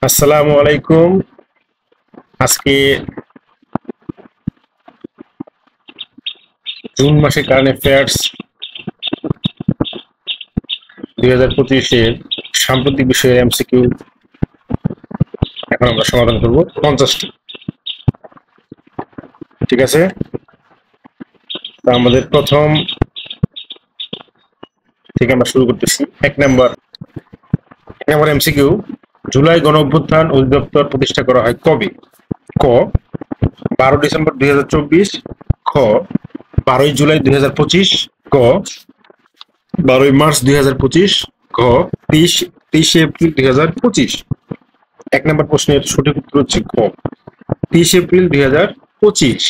আসসালামু আলাইকুম। আজকে জুন মাসে কারেন্ট অ্যাফেয়ার্স 2025-এর সাম্প্রতিক বিষয়ের এমসিকিউ এখন আমরা সমাধান করব 50টি। ঠিক আছে, তা আমাদের প্রথম থেকে আমরা শুরু করতেছি। এক নম্বর এমসিকিউ, জুলাই গণ অভ্যুত্থান অধিদপ্তর প্রতিষ্ঠা করা হয় কবে? ক 12 ডিসেম্বর 2024, খ 12 জুলাই 2025, ক 12 মার্চ 2025, ঘ 23 এপ্রিল 2025। এক নম্বর প্রশ্নের সঠিক উত্তর হচ্ছে ক 30 এপ্রিল 2025।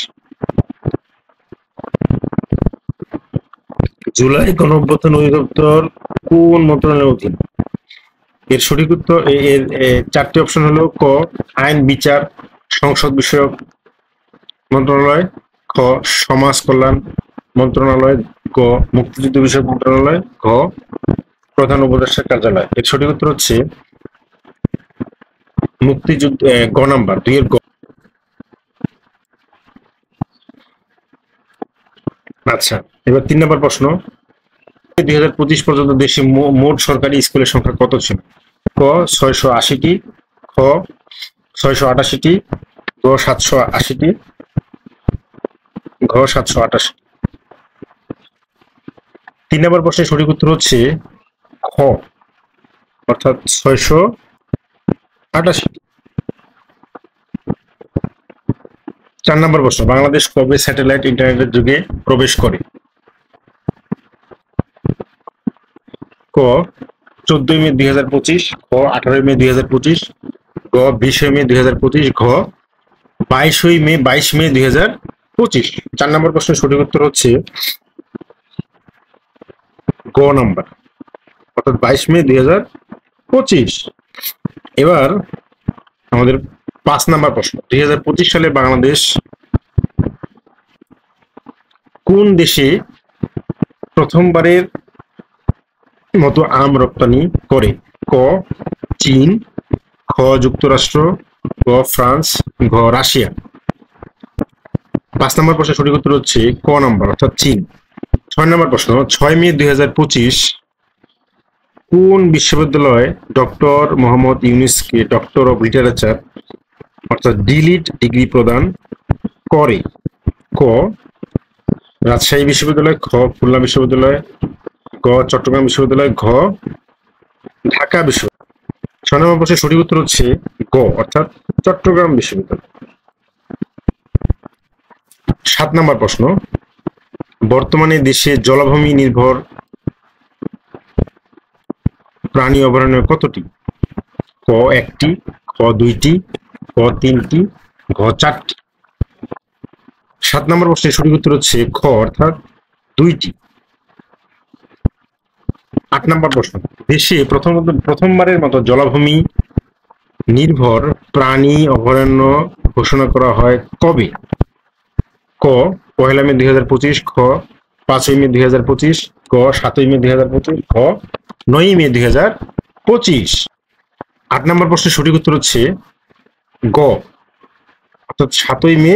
জুলাই গণ অভ্যুত্থান অধিদপ্তর কোন মন্ত্রণালয়ের অধীন? এর সঠিক উত্তর এর চারটি অপশন হলো ক আইন বিচার সংসদ বিষয়ক মন্ত্রণালয়, খ সমাজ কল্যাণ মন্ত্রণালয়, গ মুক্তিযুদ্ধ বিষয়ক মন্ত্রণালয়, ঘ প্রধান উপদেষ্টার কার্যালয়। এর সঠিক উত্তর হচ্ছে মুক্তিযুদ্ধ, গ নাম্বার 2 এর গ। আচ্ছা, এবার 3 নম্বর প্রশ্ন, 2025 পর্যন্ত দেশে মোট সরকারি স্কুলের সংখ্যা কত ছিল? ক 680টি, খ 688টি, গ 780টি, ঘ 788। 3 নম্বর প্রশ্নের সঠিক উত্তর হচ্ছে খ অর্থাৎ 688। 4 নম্বর প্রশ্ন, বাংলাদেশ কবে স্যাটেলাইট ইন্টারনেটের যুগে প্রবেশ করে? ক 14 মে 2025, খ 18 মে 2025, গ 20 মে 2025, ঘ 22 মে 2025। 4 নম্বর প্রশ্নের সঠিক উত্তর হচ্ছে গ নাম্বার অর্থাৎ 22 মে 2025। এবার আমাদের 5 নম্বর প্রশ্ন, 2025 সালে বাংলাদেশ কোন দেশে প্রথমবারের মতো আম রপ্তানি করে? ক চীন, খ যুক্তরাষ্ট্র, গ ফ্রান্স, ঘ রাশিয়া। 5 নম্বর প্রশ্নের সঠিক উত্তর হচ্ছে ক নাম্বার অর্থাৎ চীন। 6 নম্বর প্রশ্ন, 6 মে 2025 কোন বিশ্ববিদ্যালয় ডক্টর মোহাম্মদ ইউনূসকে ডক্টর অব লিটারেচার অর্থাৎ ডিলিট ডিগ্রি প্রদান করে? ক রাজশাহী বিশ্ববিদ্যালয়, খ খুলনা বিশ্ববিদ্যালয়, গ চট্টগ্রাম বিশ্ববিদ্যালয়, ঘ ঢাকা বিশ্ববিদ্যালয়। 6 নম্বর প্রশ্নের সঠিক উত্তর হচ্ছে গ অর্থাৎ চট্টগ্রাম বিশ্ববিদ্যালয়। 7 নম্বর প্রশ্ন, বর্তমানে দেশে জলাভূমি নির্ভর প্রাণী অভয়ারণ্য কতটি? ক 1টি, খ 2টি, খ 3টি, ঘ 4টি। 7 নম্বর প্রশ্নের সঠিক উত্তর হচ্ছে খ অর্থাৎ 2টি। 8 নম্বর প্রশ্ন, দেশে প্রথমবারের মতো জলাভূমি নির্ভর প্রাণী অভয়ারণ্য ঘোষণা করা হয় কবে? ক 1 মে 2025, খ 5 মে 2025, গ 7 মে 2025, ঘ 9 মে 2025। 8 নম্বর প্রশ্নের সঠিক উত্তর হচ্ছে গ অর্থাৎ 7 মে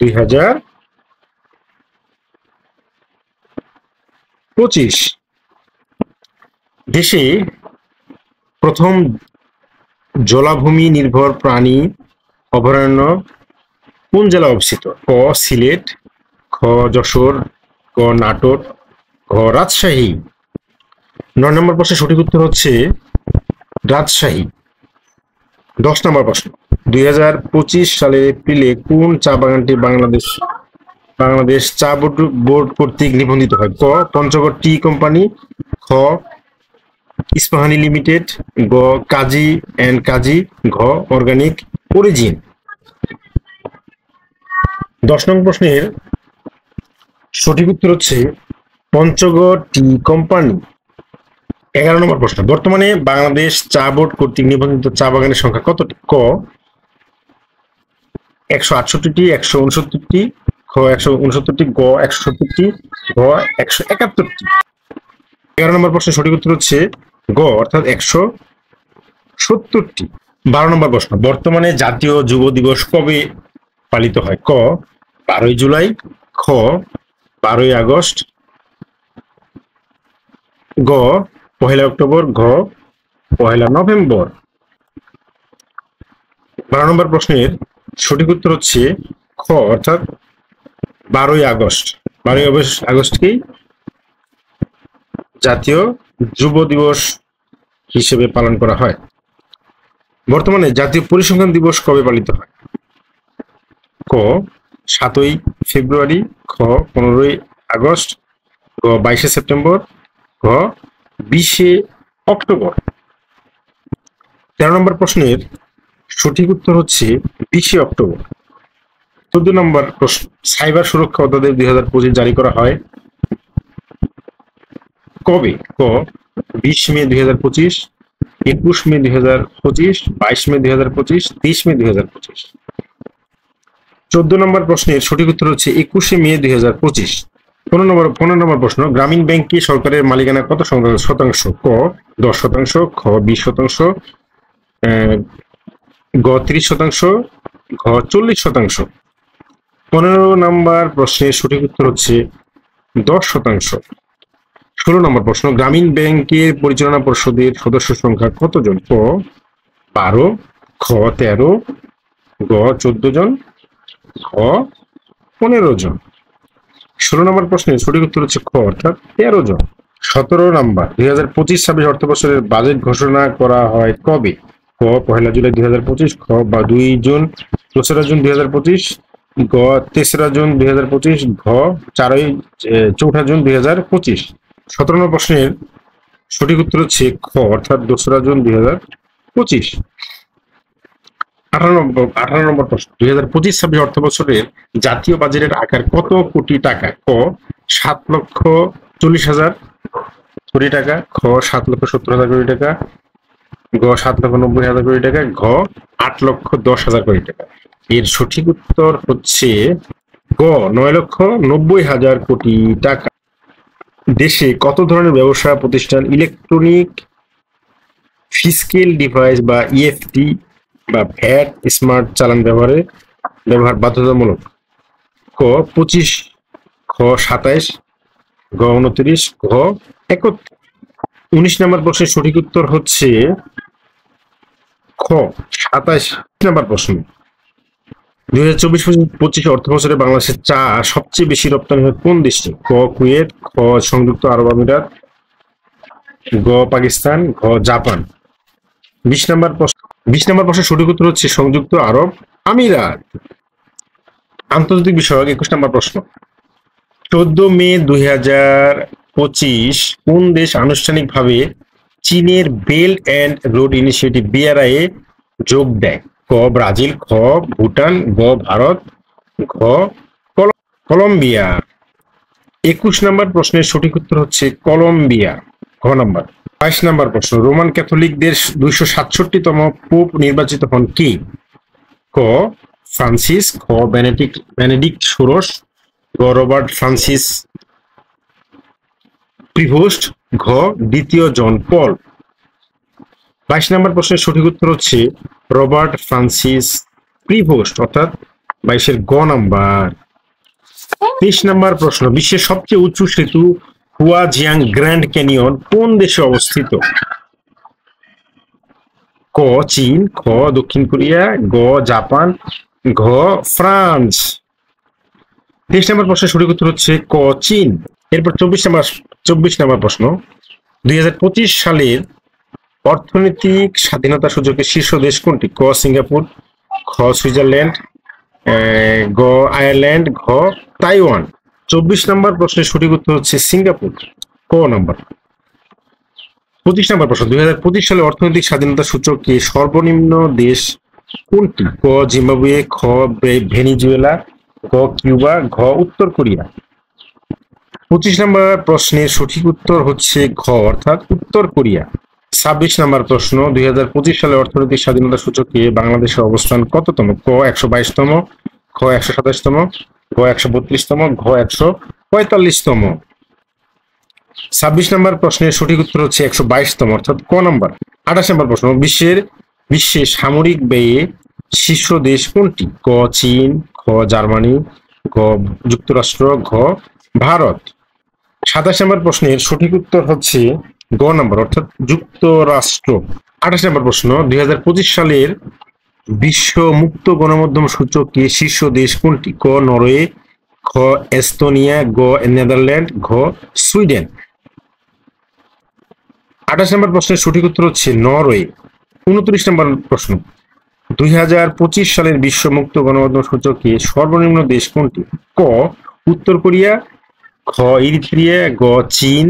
2025। দেশে প্রথম জলাভূমি নির্ভর প্রাণী অভয়ারণ্য কোন জেলা অবস্থিত? ক সিলেট, খ যশোর, গ নাটোর, ঘ রাজশাহী। 9 নম্বর প্রশ্নের সঠিক উত্তর হচ্ছে রাজশাহী। 10 নম্বর প্রশ্ন, 2025 সালের এপ্রিলে কোন চা বাগানটি বাংলাদেশ চা বোর্ড কর্তৃক নিবন্ধিত হয়? ক পঞ্চগড় টি কোম্পানি, খ ইস্পাহানি লিমিটেড, গ কাজী এন্ড কাজী, ঘ অর্গানিক অরিজিন। 10 নম্বর প্রশ্নের সঠিক উত্তর হচ্ছে পঞ্চগড় টি কোম্পানি। 11 নম্বর প্রশ্ন, বর্তমানে বাংলাদেশ চা বোর্ড কর্তৃক নিবন্ধিত চা বাগানের সংখ্যা কতটি? ক 168টি, 169টি, খ 169টি, গ 170টি, ঘ 171টি। 11 নম্বর প্রশ্নের সঠিক উত্তর হচ্ছে গ অর্থাৎ 170টি। 12 নম্বর প্রশ্ন, বর্তমানে জাতীয় যুব দিবস কবে পালিত হয়? ক 12ই জুলাই, খ 12ই আগস্ট, গ 1 অক্টোবর, ঘ 1 নভেম্বর। 12 নম্বর প্রশ্নের সঠিক উত্তর হচ্ছে খ অর্থাৎ 12ই আগস্ট। 12ই আগস্টকেই জাতীয় যুব দিবস হিসেবে পালন করা হয়। বর্তমানে জাতীয় পরিসংখ্যান দিবস কবে পালিত হয়? ক 7ই ফেব্রুয়ারি, খ 15ই আগস্ট, গ 22শে সেপ্টেম্বর, ঘ 20শে অক্টোবর। 13 নম্বর প্রশ্নের সঠিক উত্তর হচ্ছে 20শে অক্টোবর। 14 নম্বর প্রশ্ন, সাইবার সুরক্ষা অধ্যাদেশ 2025 জারি করা হয় কবে? ক 20 মে 2025, 21 মে 2025, 22 মে 2025, 30 মে 2025। 14 নম্বর প্রশ্নের সঠিক উত্তর হচ্ছে 21শে মে 2025। 15 নম্বর প্রশ্ন, গ্রামীণ ব্যাংকে সরকারের মালিকানা কত শতাংশ? ক 10%, খ 20%, গ 30%, ঘ 40%। 15 নম্বর প্রশ্নের সঠিক উত্তর হচ্ছে 10%। 16 নম্বর প্রশ্ন, গ্রামীণ ব্যাংকের পরিচালনা পর্ষদের সদস্য সংখ্যা কতজন? ক 12, খ 13, গ 14 জন, ঘ 15 জন। 16 নম্বর প্রশ্নের সঠিক উত্তর হচ্ছে খ অর্থাৎ 13 জন। 17 নম্বর, 2025-26 অর্থ বছরের বাজেট ঘোষণা করা হয় কবে? ক 1 জুলাই 2025, খ 2 জুন, 2রা জুন 2025, গ 3রা জুন 2025, ঘ 4 জুন 2025। 17 নম্বর প্রশ্নের সঠিক উত্তর হচ্ছে খ অর্থাৎ 2রা জুন 2025। 18 নম্বর প্রশ্ন, 2025-26 অর্থ বছরের জাতীয় বাজেটের আকার কত কোটি টাকা? ক 7,40,000 কোটি টাকা, খ 7,70,000 কোটি টাকা, গ 7,90,000 কোটি টাকা, ঘ 8,10,000 কোটি টাকা। এর সঠিক উত্তর হচ্ছে গ 9,90,000 কোটি টাকা। দেশে কত ধরনের ব্যবসা প্রতিষ্ঠান ইলেকট্রনিক ফিসকেল ডিভাইস বা ইএফটি বা ভ্যাট স্মার্ট চালান ব্যবহার বাধ্যতামূলক? ক 25, খ 27, ঘ 29, ঘ 31। 19 নম্বর প্রশ্নের সঠিক উত্তর হচ্ছে খ 27 নম্বর প্রশ্ন, 2024-25 অর্থ বছরে বাংলাদেশের চা সবচেয়ে বেশি রপ্তানি হয় কোন দেশে? ক কুয়েত, খ সংযুক্ত আরব আমিরাত, গ পাকিস্তান, ঘ জাপান। 20 নম্বর প্রশ্নের সঠিক উত্তর হচ্ছে সংযুক্ত আরব আমিরাত। আন্তর্জাতিক বিষয়ক 21 নম্বর প্রশ্ন, 14 মে 2025 কোন দেশ আনুষ্ঠানিকভাবে চীনের belt and road initiative BRI এ যোগ দেয়? ক ব্রাজিল, খ ভুটান, গ ভারত, ঘ কলম্বিয়া। 21 নম্বর প্রশ্নের সঠিক উত্তর হচ্ছে কলম্বিয়া, ঘ নম্বর। 22 নম্বর প্রশ্ন, রোমান ক্যাথলিকদের 267তম পোপ নির্বাচিত হন কে? ক ফ্রান্সিস, খ বেনেডিক্ট ষোড়শ, গ রবার্ট ফ্রান্সিস প্রিভোস্ট, ঘ দ্বিতীয় জন পল। 22 নম্বর প্রশ্নের সঠিক উত্তর হচ্ছে রবার্ট ফ্রান্সিস প্রিভোস্ট অর্থাৎ 22-এর গ নাম্বার। 23 নম্বর প্রশ্ন, বিশ্বের সবচেয়ে উঁচু সেতু হুয়াজিয়াং গ্র্যান্ড ক্যানিয়ন কোন দেশে অবস্থিত? ক চীন, খ দক্ষিণ কোরিয়া, গ জাপান, ঘ ফ্রান্স। 23 নম্বর প্রশ্নের সঠিক উত্তর হচ্ছে ক চীন। এরপর 24 নম্বর প্রশ্ন, 2025 সালের অর্থনৈতিক স্বাধীনতা সূচকের শীর্ষ দেশ কোনটি? ক সিঙ্গাপুর, খ সুইজারল্যান্ড, গ আয়ারল্যান্ড, ঘ তাইওয়ান। 24 নম্বর প্রশ্নের সঠিক উত্তর হচ্ছে সিঙ্গাপুর, ক নম্বর। 25 নম্বর প্রশ্ন, 2025 সালে অর্থনৈতিক স্বাধীনতা সূচকে সর্বনিম্ন দেশ কোনটি? ক জিম্বাবুয়ে, খ ভেনিজুয়েলা, গ কিউবা, ঘ উত্তর কোরিয়া। 25 নম্বর প্রশ্নের সঠিক উত্তর হচ্ছে ঘ অর্থাৎ উত্তর কোরিয়া। 26 নম্বর প্রশ্ন, 2025 সালে অর্থনৈতিক স্বাধীনতা সূচকে বাংলাদেশের অবস্থান কততম? ক 122তম, খ 127তম, ঘ 132তম, ঘ 145তম। 26 নম্বর প্রশ্নের সঠিক উত্তর হচ্ছে 122তম অর্থাৎ ক নম্বর। 28 নম্বর প্রশ্ন, বিশ্বের বিশ্বে সামরিক ব্যয়ে শীর্ষ দেশ কোনটি? ক চীন, খ জার্মানি, গ যুক্তরাষ্ট্র, ঘ ভারত। 27 নম্বর প্রশ্নের সঠিক উত্তর হচ্ছে গ নম্বর অর্থাৎ যুক্তরাষ্ট্র। 28 নম্বর প্রশ্ন 2025 সালের বিশ্ব মুক্ত গণমাধ্যম সূচকে শীর্ষ দেশ কোনটি? ক নরওয়ে, খ এস্তোনিয়া, গ নেদারল্যান্ড, ঘ সুইডেন। 28 নম্বর প্রশ্নের সঠিক উত্তর হচ্ছে নরওয়ে। 29 নম্বর প্রশ্ন 2025 সালের বিশ্ব মুক্ত গণমাধ্যম সূচকে সর্বনিম্ন দেশ কোনটি? ক উত্তর কোরিয়া, খ ইরিত্রিয়া, গ চীন,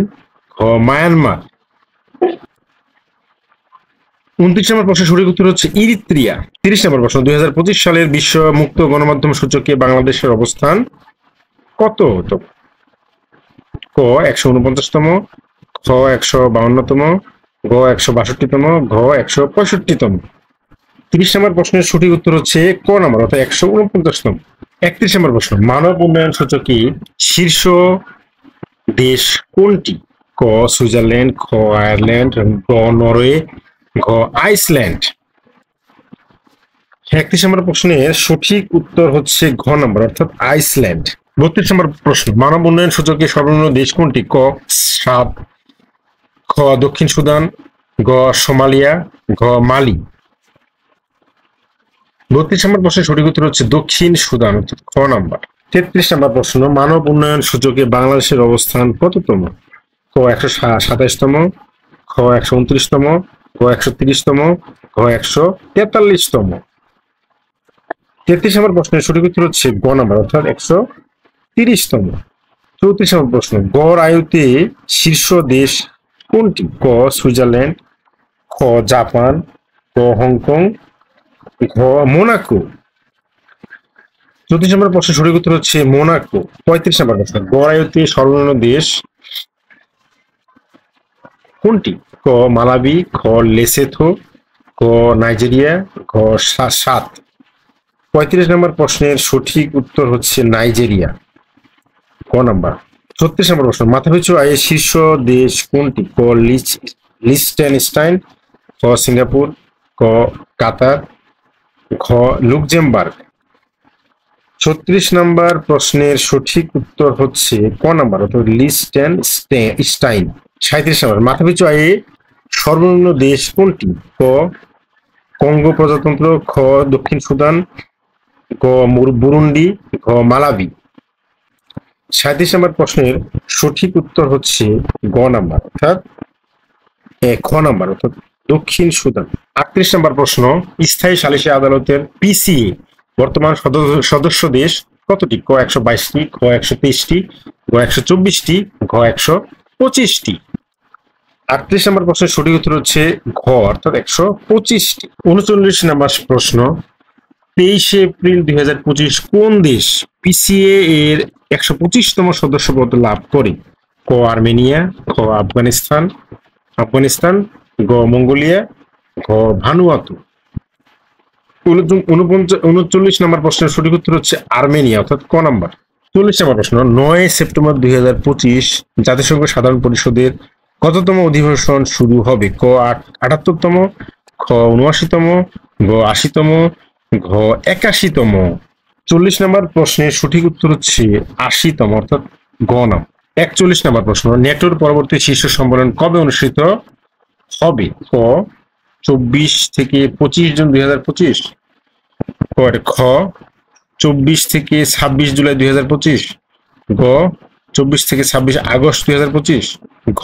ঘ মায়ানমার। 29 নম্বর প্রশ্নের সঠিক উত্তর হচ্ছে ইরিত্রিয়া। 30 নম্বর প্রশ্ন 2025 সালের বিশ্ব মুক্ত গণমাধ্যম সূচকে বাংলাদেশের অবস্থান কত? ক 149তম, খ 152তম, গ 162তম, ঘ 165তম। 30 নম্বর প্রশ্নের সঠিক উত্তর হচ্ছে ক নম্বর অর্থাৎ 149তম। 31 নম্বর প্রশ্ন মানব উন্নয়ন সূচকে শীর্ষ দেশ কোনটি? ক সুইজারল্যান্ড, খ আয়ারল্যান্ড, গ নরওয়ে, ঘ আইসল্যান্ড। 31 নম্বর প্রশ্নের সঠিক উত্তর হচ্ছে ঘ নম্বর অর্থাৎ আইসল্যান্ড। 32 নম্বর প্রশ্ন মানব উন্নয়ন সূচকে সর্বনিম্ন দেশ কোনটি? ক সাদ, খ দক্ষিণ সুদান, গ সোমালিয়া, ঘ মালি। 32 নম্বর প্রশ্নের সঠিক উত্তর হচ্ছে দক্ষিণ সুদান অর্থাৎ খ নম্বর। 33 নম্বর প্রশ্ন মানব উন্নয়ন সূচকে বাংলাদেশের অবস্থান কততম? ক 127তম, খ 129তম, গ 130তম, ঘ 143তম। 33 নম্বর প্রশ্নের সঠিক উত্তর হচ্ছে গ নম্বর অর্থাৎ 130তম। 34 নম্বর প্রশ্ন গড় আয়ুতে শীর্ষ দেশ কোনটি? ক সুইজারল্যান্ড, খ জাপান, গ হংকং, ঘ মোনাকো। 34 নম্বর প্রশ্নের সঠিক উত্তর হচ্ছে মোনাকো। 35 নম্বর প্রশ্ন গড় আয়ুতে সর্বনিম্ন দেশ কোনটি? ক মালাবি, খ লেসোথো, গ নাইজেরিয়া, ঘ সাত। 35 নম্বর প্রশ্নের সঠিক উত্তর হচ্ছে নাইজেরিয়া, ক নাম্বার। 36 নম্বর প্রশ্ন মাথাপিছু আয়ের শীর্ষ দেশ কোনটি? ক লিechtenstein, খ সিঙ্গাপুর, ক কাতার, ঘ লুক্সেমবার্গ। 36 নম্বর প্রশ্নের সঠিক উত্তর হচ্ছে ক নাম্বার অর্থাৎ লিechtenstein। 37 নম্বর মাথাপিছু আয়ে সর্বনিম্ন দেশ কোনটি? ক কঙ্গো প্রজাতন্ত্র, খ দক্ষিণ সুদান, গ বুরুন্ডি, ঘ মালাবি। 37 নম্বর প্রশ্নের সঠিক উত্তর হচ্ছে গ নাম্বার অর্থাৎ খ নাম্বার অর্থাৎ দক্ষিণ সুদান। 38 নম্বর প্রশ্ন স্থায়ী সালিসি আদালতের পিসিএ বর্তমান সদস্য দেশ কতটি? ক 122টি, খ 123টি, গ 124টি, ঘ 125টি। 38 নম্বর প্রশ্নের সঠিক উত্তর হচ্ছে ঘ অর্থাৎ 125টি। 39 নম্বর প্রশ্ন 23 এপ্রিল 2025 কোন দেশ পিসিএ এর 125তম সদস্যপদ লাভ করে? ক আর্মেনিয়া, খ আফগানিস্তান, গ মঙ্গোলিয়া, ঘ ভানুয়াতু। 39 নম্বর প্রশ্নের সঠিক উত্তর হচ্ছে আর্মেনিয়া অর্থাৎ ক নাম্বার। 40 নম্বর প্রশ্ন 9 সেপ্টেম্বর 2025 জাতিসংঘ সাধারণ পরিষদের কততম অধিবেশন শুরু হবে? ক 78তম, খ 79তম, গ 80তম, ঘ 81তম। 40 নম্বর প্রশ্নের সঠিক উত্তর হচ্ছে 80তম অর্থাৎ গ নাম। 41 নম্বর প্রশ্ন ন্যাটোর পরবর্তী শীর্ষ সম্মেলন কবে অনুষ্ঠিত হবে? ক 24 থেকে 25 জুন 2025, খ 24 থেকে 26 জুলাই 2025, গ 24 থেকে 26 আগস্ট 2025, ঘ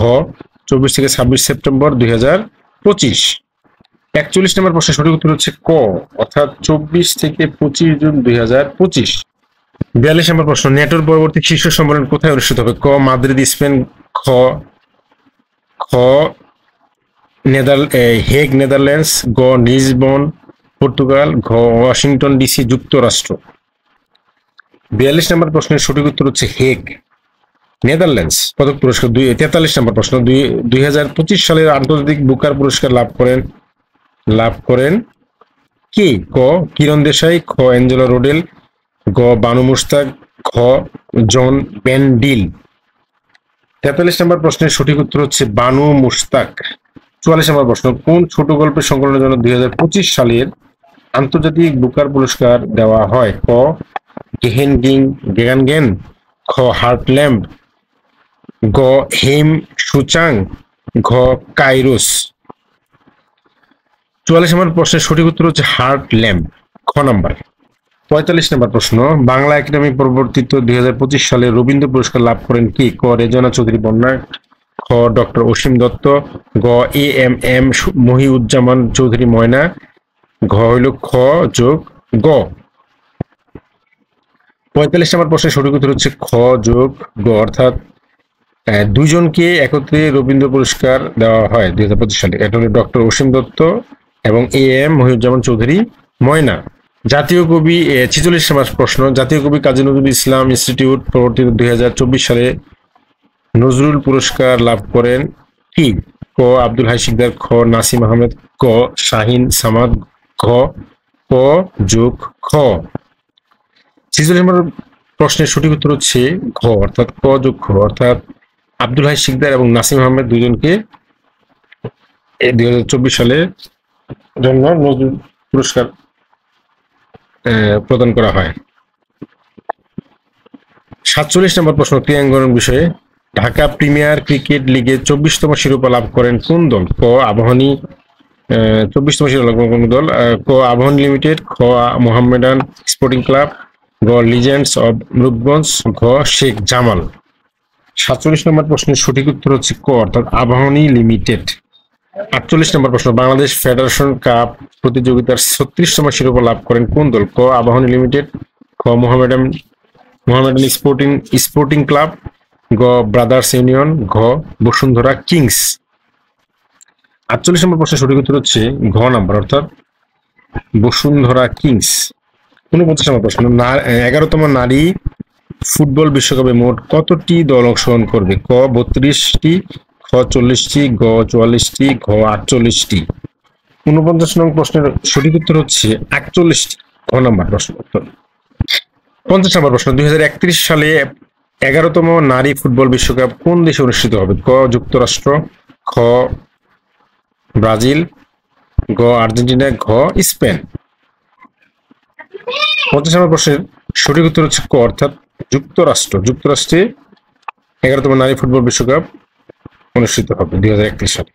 24 থেকে 26 সেপ্টেম্বর 2025। 41 নম্বর প্রশ্নের সঠিক উত্তর হচ্ছে ক অর্থাৎ 24 থেকে 25 জুন 2025। 42 নম্বর প্রশ্ন ন্যাটোর পরবর্তী শীর্ষ সম্মেলন কোথায় অনুষ্ঠিত হবে? ক মাদ্রিদ স্পেন, খ হেগ নেদারল্যান্ডস, গ লিসবন পর্তুগাল, ঘ ওয়াশিংটন ডিসি যুক্তরাষ্ট্র। 42 নম্বর প্রশ্নের সঠিক উত্তর হচ্ছে হেগ নেদারল্যান্ডস। পদক পুরস্কার 43 নম্বর প্রশ্ন 2025 সালের আন্তর্জাতিক বুকার পুরস্কার লাভ করেন কে? ক কিরণ দেশাই, খ অ্যাঞ্জেলা রোডেল, গ বানু মুশতাক, ঘ জন বেনডিল। 43 নম্বর প্রশ্নের সঠিক উত্তর হচ্ছে বানু মুশতাক। 44 নম্বর প্রশ্ন, কোন ছোট গল্পের সংকলনের জন্য 2025 সালের আন্তর্জাতিক বুকার পুরস্কার দেওয়া হয়? ক গেগানগেন, খ হার্টল্যান্ড, গ হেম সুচাং, ঘ কাইরোস। 44 নম্বর প্রশ্নের সঠিক উত্তর হচ্ছে হার্টল্যান্ড, খ নাম্বার। 45 নম্বর প্রশ্ন, বাংলা একাডেমি প্রবর্তিত 2025 সালে রবীন্দ্র পুরস্কার লাভ করেন কি? ক রেজনা চৌধুরী বন্যা, খ ডক্টর অসীম দত্ত, গ এম মহিউজ্জামান চৌধুরী ময়না, ঘ হইল খ যোগ গ। 45 নম্বর প্রশ্নের সঠিক উত্তর হচ্ছে খ যোগ গ, অর্থাৎ দুজনকে একত্রে রবীন্দ্র পুরস্কার দেওয়া হয় 2025 সালে। এটা হলো ডক্টর অসীম দত্ত এবং এম মহিউজ্জামান চৌধুরী ময়না। জাতীয় কবি 46 নম্বর প্রশ্ন, জাতীয় কবি কাজী নজরুল ইসলাম ইনস্টিটিউট প্রবর্তিত 2024 সালে নজরুল পুরস্কার লাভ করেন কি? ক আব্দুল হাই শিকদার, খ নাসিম আহমেদ, ক শাহিন সামাদ, ঘ ক যোগ খ। 46 নম্বর প্রশ্নের সঠিক উত্তর হচ্ছে ঘ, অর্থাৎ ক যোগ খ, অর্থাৎ আব্দুল হাই শিকদার এবং নাসিম আহমেদ দুজনকে 2024 সালে জন্য নজরুল পুরস্কার প্রদান করা হয়। 47 নম্বর প্রশ্ন, ক্রীড়াঙ্গন বিষয়ে, ঢাকা প্রিমিয়ার ক্রিকেট লিগে 24তম শিরোপা লাভ করেন কোন দল? ক আবাহনী, 24তম শিরোপা কোন দল? ক আবাহনী লিমিটেড, খ মোহামেডান স্পোর্টিং ক্লাব, গ লিজেন্ডস অব রূপগঞ্জ, ঘ শেখ জামাল। 47 নম্বর প্রশ্নের সঠিক উত্তর হচ্ছে ক, অর্থাৎ আবাহনী লিমিটেড। 48 নম্বর প্রশ্ন, বাংলাদেশ ফেডারেশন কাপ প্রতিযোগিতার 36তম শিরোপা লাভ করেন কোন দল? ক আবাহনী লিমিটেড, খ মোহামেডান স্পোর্টিং ক্লাব, গ ব্রাদার্স ইউনিয়ন, ঘ বসুন্ধরা কিংস। 48 নম্বর প্রশ্নের সঠিক উত্তর হচ্ছে ঘ নাম্বার, অর্থাৎ বসুন্ধরা কিংস। 49 নম্বর প্রশ্ন, 11তম নারী ফুটবল বিশ্বকাপে মোট কতটি দল অংশগ্রহণ করবে? ক 32টি, খ 40টি, গ 44টি, ঘ 48টি। 49 নম্বর প্রশ্নের সঠিক উত্তর হচ্ছে 48টি, ঘ নাম্বার প্রশ্ন উত্তর। 50 নম্বর প্রশ্ন, 2031 সালে 11তম নারী ফুটবল বিশ্বকাপ কোন দেশে অনুষ্ঠিত হবে? ক যুক্তরাষ্ট্র, খ ব্রাজিল, গ আর্জেন্টিনা, ঘ স্পেন। 50 নম্বর প্রশ্নের সঠিক উত্তর হচ্ছে ক, অর্থাৎ যুক্তরাষ্ট্রে 11তম নারী ফুটবল বিশ্বকাপ অনুষ্ঠিত হবে 2031 সালে।